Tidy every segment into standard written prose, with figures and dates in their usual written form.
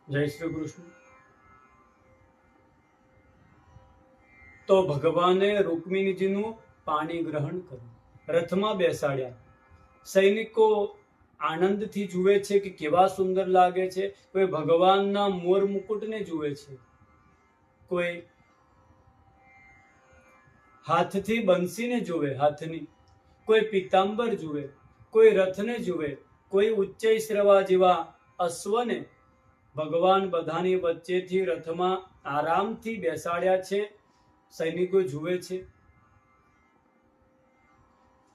જય શ્રી કૃષ્ણ. તો ભગવાને રૂકમિણીજીનું પાણી ગ્રહણ કર્યું, રથમાં બેસાડ્યા. સૈનિકો આનંદથી જુએ છે કે કેવા સુંદર લાગે છે. કોઈ ભગવાનના મોર મુકુટને જુએ છે, કોઈ હાથથી બંસીને જુએ, હાથની, કોઈ પીતાંબર જુએ, કોઈ રથને જુએ, કોઈ ઉચ્ચૈ શ્રવા જેવા અશ્વને. ભગવાન બધાની વચ્ચેથી રથમાં આરામથી બેસાડ્યા છે. સૈનિકો જુએ છે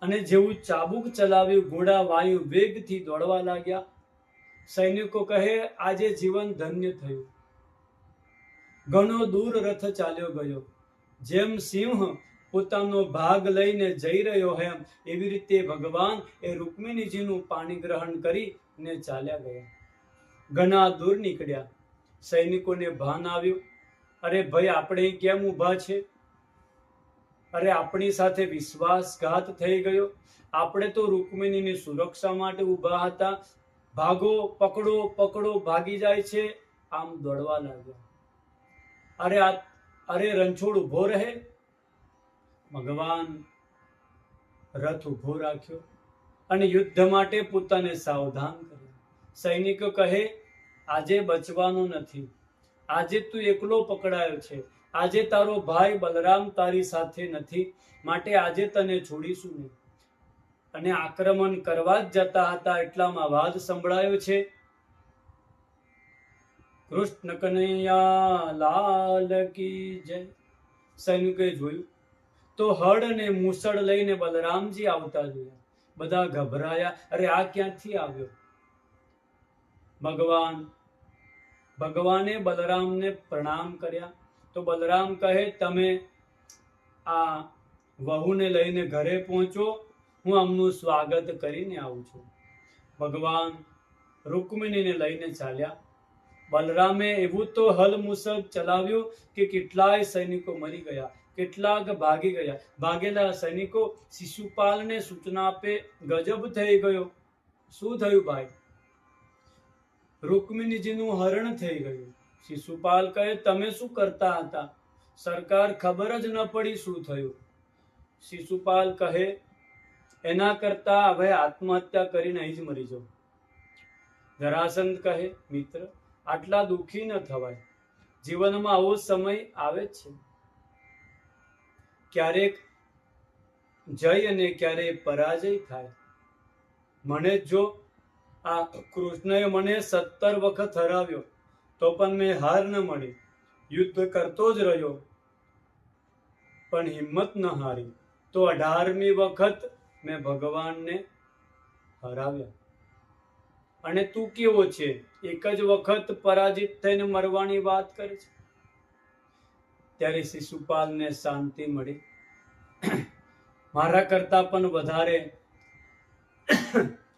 અને જેવું ચાબુક ચલાવ્યું, ઘોડા વાયુ વેગથી દોડવા લાગ્યા. સૈનિકો કહે, આજે જીવન ધન્ય થયું. ઘણો દૂર રથ ચાલ્યો ગયો. જેમ સિંહ પોતાનો ભાગ લઈને જઈ રહ્યો હોય એવી રીતે ભગવાન એ રૂકમિણીજીનું પાણી ગ્રહણ કરીને ચાલ્યા ગયા. ઘણા દૂર નીકળ્યા. સૈનિકોને ભાન આવ્યું, અરે ભાઈ, આપણે કેમ ઊભા છે? અરે આપણી સાથે વિશ્વાસઘાત થઈ ગયો. આપણે તો રૂકમિણીની સુરક્ષા માટે ઊભા હતા. ભાગો, પકડો પકડો, ભાગી જાય છે. આમ દોડવા લાગ્યા. અરે રણછોડ ઊભો રહે. ભગવાન રથ ઊભો રાખ્યો અને યુદ્ધ માટે પોતાને સાવધાન કર્યા. સૈનિકો કહે, આજે બચવાનો નથી. આજે તું એકલો પકડાયો છે. આજે તારો ભાઈ બલરામ તારી સાથે નથી, માટે આજે તને છોડીશું નહીં. અને આક્રમણ કરવા જ જતા હતા એટલામાં અવાજ સંભળાયો છે, કૃષ્ણ કનૈયા લાલ કી જય. સૈનિકોએ જોયું તો હળ અને મુસળ લઈને બલરામજી આવતા જોયા. બધા ગભરાયા, અરે આ ક્યાંથી આવ્યો? ભગવાને બલરામને પ્રણામ કર્યા. તો બલરામ કહે, તમે આ વહુને લઈને ઘરે પહોંચો, હું આમનું સ્વાગત કરીને આવું છું. ભગવાન રૂકમિણીને લઈને ચાલ્યા. બલરામે એવું તો હલ મુસળ ચલાવ્યું કે કેટલાય સૈનિકો મરી ગયા, કેટલાક ભાગી ગયા. ભાગેલા સૈનિકો શિશુપાલને સૂચના આપે, ગજબ થઈ ગયો. શું થયું ભાઈ? રૂકમિણીજીનું હરણ થઈ ગયું. શિશુપાલ કહે, તમે શું કરતા હતા? સરકાર ખબર જ ન પડી શું થયું. શિશુપાલ કહે, એના કરતા હવે આત્મહત્યા કરીને અહીં જ મરી જાઓ. જરાસંધ કહે, મિત્ર, આટલા દુઃખી ન થવાય. જીવનમાં આવો સમય આવે જ છે. ક્યારેક જય અને ક્યારેક પરાજય થાય. મને જો આ કૃષ્ણએ મને 17 વખત હરાવ્યો તો પણ મેં હાર ન મળી. યુદ્ધ કરતો જ રહ્યો પણ હિંમત ન હારી. તો 18મી વખત મેં ભગવાનને હરાવ્યા. અને તું કેવો છે? એક જ વખત પરાજિત થઈને મરવાની વાત કરે છે. ત્યારે શિશુપાલને શાંતિ મળી. મારા કરતા પણ વધારે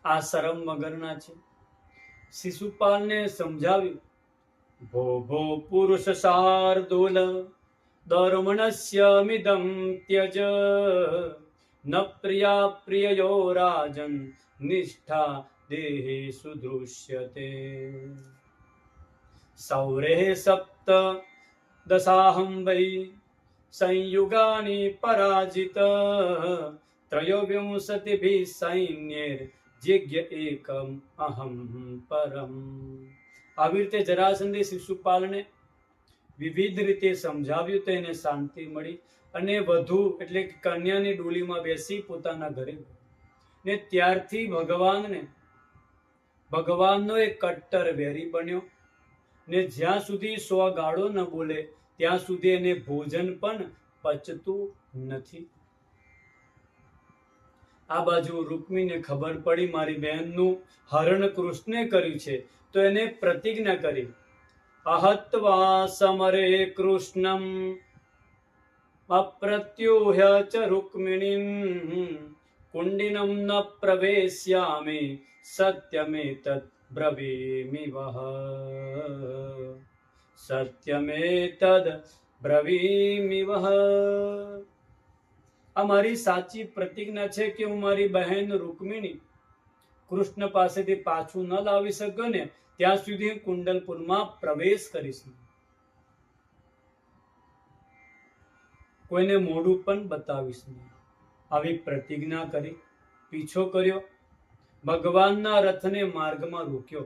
આ શરમ વગરના છે. શિશુપાલને સમજાવ્યું, ભો ભો પુરુષ શાર્દૂલ દર્મણસ્ય મિદં ત્યજ ન પ્રિયા પ્રિયયો રાજન નિષ્ઠા દેહે સુદૃશ્યતે સૌરે સપ્ત દશાહં વૈ સંયુગાની પરાજિત ત્રયોવિંશતિભિ સૈન્યૈર જિજ્ઞ એકમ અહમ પરમ. આવી રીતે જરાસંધે શિશુપાલને વિવિધ રીતે સમજાવ્યું તો એને શાંતિ મળી અને વધુ એટલે કે કન્યાની ડોલીમાં બેસી પોતાના ઘરે ને ત્યારથી ભગવાનનો એક કટ્ટર વેરી બન્યો ને જ્યાં સુધી 100 ગાળો ન બોલે ત્યાં સુધી એને ભોજન પણ પચતું નથી. આ બાજુ રૂકમીને ખબર પડી મારી બહેનનું હરણ કૃષ્ણે કર્યું છે, તો એને પ્રતિજ્ઞા કરી, અહત્વા સમરે કૃષ્ણમ અપ્રત્યુહ્ય ચ રૂકમિણીમ કુંડિનમ ન પ્રવેશ્યામિ સત્યમેતદ બ્રવીમિ વહ. સત્યમેતદ બ્રવીમિ વહ. આ મારી સાચી પ્રતિજ્ઞા છે કે હું મારી બહેન રૂકમિણી કૃષ્ણ પાસેથી પાછું ન લાવી શક્યો ને ત્યાં સુધી કુંડલપુરમાં પ્રવેશ કરીશ નહીં. કોઈને મોઢું પણ બતાવીશ નહીં. આવી પ્રતિજ્ઞા કરી પીછો કર્યો. ભગવાનના રથને માર્ગમાં રોક્યો.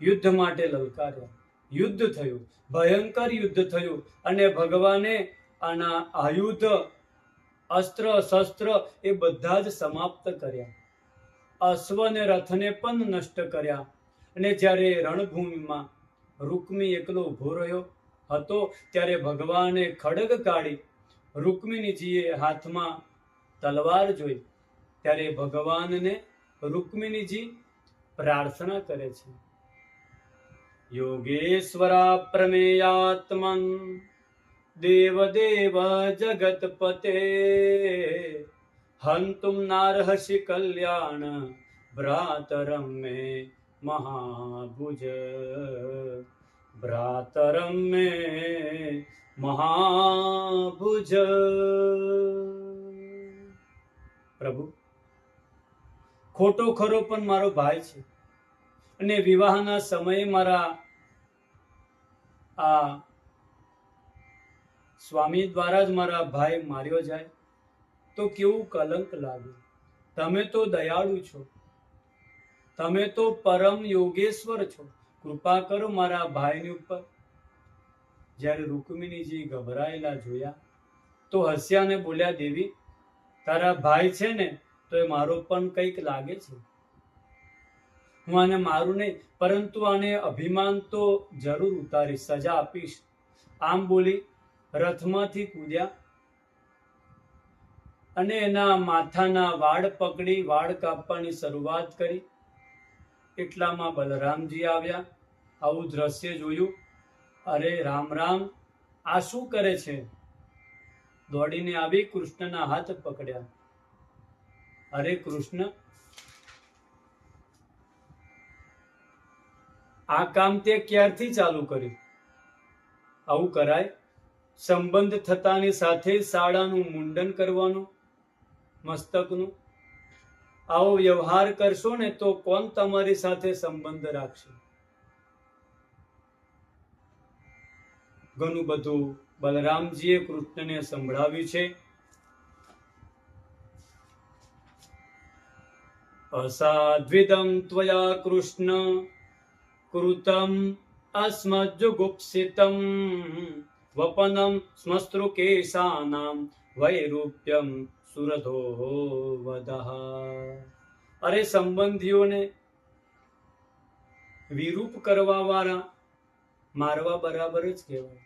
યુદ્ધ માટે લલકાર્યા. યુદ્ધ થયું, ભયંકર યુદ્ધ થયું, અને ભગવાને આના આયુધ, અસ્ત્ર શસ્ત્ર એ બધા જ સમાપ્ત કર્યા. અશ્વ અને રથને પણ નષ્ટ કર્યા. અને જ્યારે રણભૂમિમાં રૂકમી એકલો ઉભો રહ્યો હતો, ત્યારે ભગવાને ખડગ કાઢી રૂકમિણીજીએ હાથમાં તલવાર જોઈ. ત્યારે ભગવાનને રૂકમિણીજી પ્રાર્થના કરે છે, યોગેશ્વરા પ્રમેયાત્મન દેવદેવ જગતપતે હંતુમ નારહસી કલ્યાણ ભ્રાતરમ મે મહાભુજ ભ્રાતરમ મે મહાભુજ. પ્રભુ, ખોટો ખરો પણ મારો ભાઈ છે, અને વિવાહના સમયે મારા આ સ્વામી દ્વારા જ મારા ભાઈ માર્યો જાય તો કેવું કલંક લાગે. તમે તો દયાળુ છો, તમે તો પરમ યોગેશ્વર છો, કૃપા કરો મારા ભાઈની ઉપર. જ્યારે રૂકમિણીજી ગભરાયેલા જોયા તો હસ્યા ને બોલ્યા, દેવી, તારા ભાઈ છે ને તો એ મારો પણ કંઈક લાગે છે. હું આને મારું નહીં, પરંતુ આને અભિમાન તો જરૂર ઉતારીશ, સજા આપીશ. આમ બોલી રથમાંથી કૂદ્યા અને એના માથાના વાળ પકડી વાળ કાપવાની શરૂઆત કરી. એટલામાં બલરામજી આવ્યા. આવું દ્રશ્ય જોયું. અરે રામ રામ, આ શું કરે છે? દોડીને આવી કૃષ્ણના હાથ પકડ્યા. અરે કૃષ્ણ, આ કામ તે ક્યારથી ચાલુ કર્યું? આવું કરાય? સંબંધ થતાની સાથે શાળાનું મુંડન કરવાનું, મસ્તકનું. આવો વ્યવહાર કરશો ને તો કોણ તમારી સાથે સંબંધ રાખશે? ઘણું બધું બલરામજીએ કૃષ્ણને સંભળાવ્યું છે. અસાદ્વિદમ ત્વયા કૃષ્ણ કૃતમ અસ્મજ્જુગુપ્સિતમ વપનમ સ્મસ્તૃકેશાનામ વૈરૂપ્યમ સુરધો વદઃ. અરે સંબંધીઓને વિરૂપ કરવા વાળા મારવા બરાબર જ કહેવાય.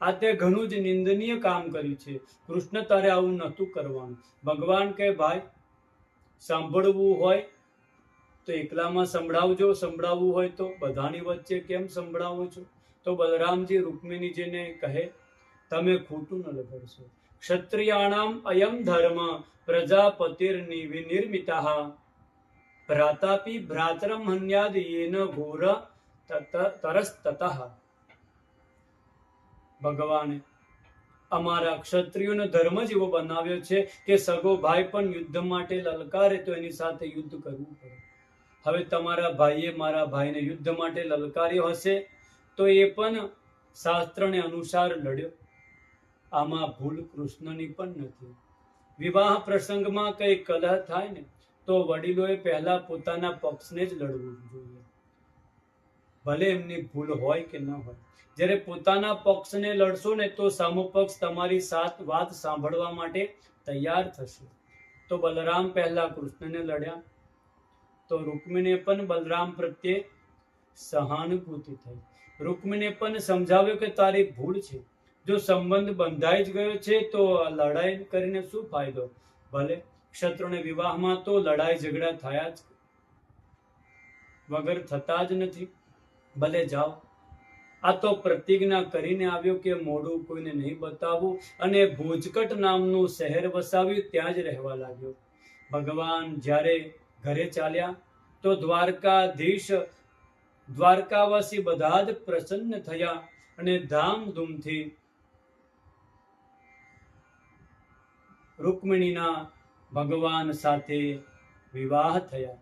આ તે ઘણું જ નિંદનીય કામ કર્યું છે. કૃષ્ણ, તારે આવું નહોતું કરવાનું. ભગવાન કહે, ભાઈ, સાંભળવું હોય તો એકલામાં સંભળાવજો, સંભળાવવું હોય તો બધાની વચ્ચે કેમ સંભળાવો છો? તો બલરામજી રૂકમિણીજીને કહે, તમે ખોટું ન લગાડશો. ક્ષત્રિયાણામ અયમ ધર્મ પ્રજાપતિર્નિર્મિતઃ ભ્રાતાપી ભ્રાતરમ હન્યાદ યેન ઘોર તરસ્તતઃ. ભગવાને અમારા ક્ષત્રિયોનો ધર્મ જ એવો બનાવ્યો છે કે સગો ભાઈ પણ યુદ્ધ માટે લલકારે તો એની સાથે યુદ્ધ કરવું પડે. હવે તમારા ભાઈએ મારા ભાઈને યુદ્ધ માટે લલકાર્યો હશે તો એ પણ શાસ્ત્રને અનુસાર લડ્યો. આમાં ભૂલ કૃષ્ણની પણ નથી. વિવાહ પ્રસંગમાં કઈ કલહ થાય ને તો વડીલોએ પહેલા પોતાના પક્ષને જ લડવું જોઈએ, ભલે એમની ભૂલ હોય કે ન હોય. જ્યારે પોતાના પક્ષને લડશો ને તો સામો પક્ષ તમારી વાત સાંભળવા માટે તૈયાર થશે. તો બલરામ પહેલા કૃષ્ણને લડ્યા તો રૂકમિણીએ પણ બલરામ પ્રત્યે સહાનુભૂતિ થઈ. રૂકમિણીએ પણ સમજાવ્યો કે તારી ભૂલ છે. જો સંબંધ બંધાઈ જ ગયો છે તો લડાઈ કરીને શું ફાયદો? ભલે ક્ષત્રોને વિવાહમાં તો લડાઈ ઝઘડા થયા જ વગર થતા જ નથી. ભલે જાઓ. આ તો પ્રતિજ્ઞા કરીને આવ્યો કે મોઢું કોઈને નહીં બતાવવું, અને ભોજકટ નામનું શહેર વસાવ્યું, ત્યાં જ રહેવા લાગ્યો. ભગવાન જ્યારે ઘરે ચાલ્યા તો દ્વારકાવાસી બધા જ પ્રસન્ન થયા અને ધામધૂમથી રૂકમિણીના ભગવાન સાથે વિવાહ થયા.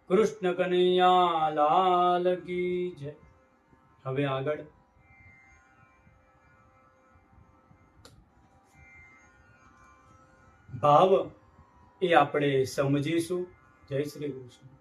કૃષ્ણ કનૈયા લાલ કી જય. હવે આગળ ભાવ એ આપણે સમજીશું. જય શ્રી કૃષ્ણ.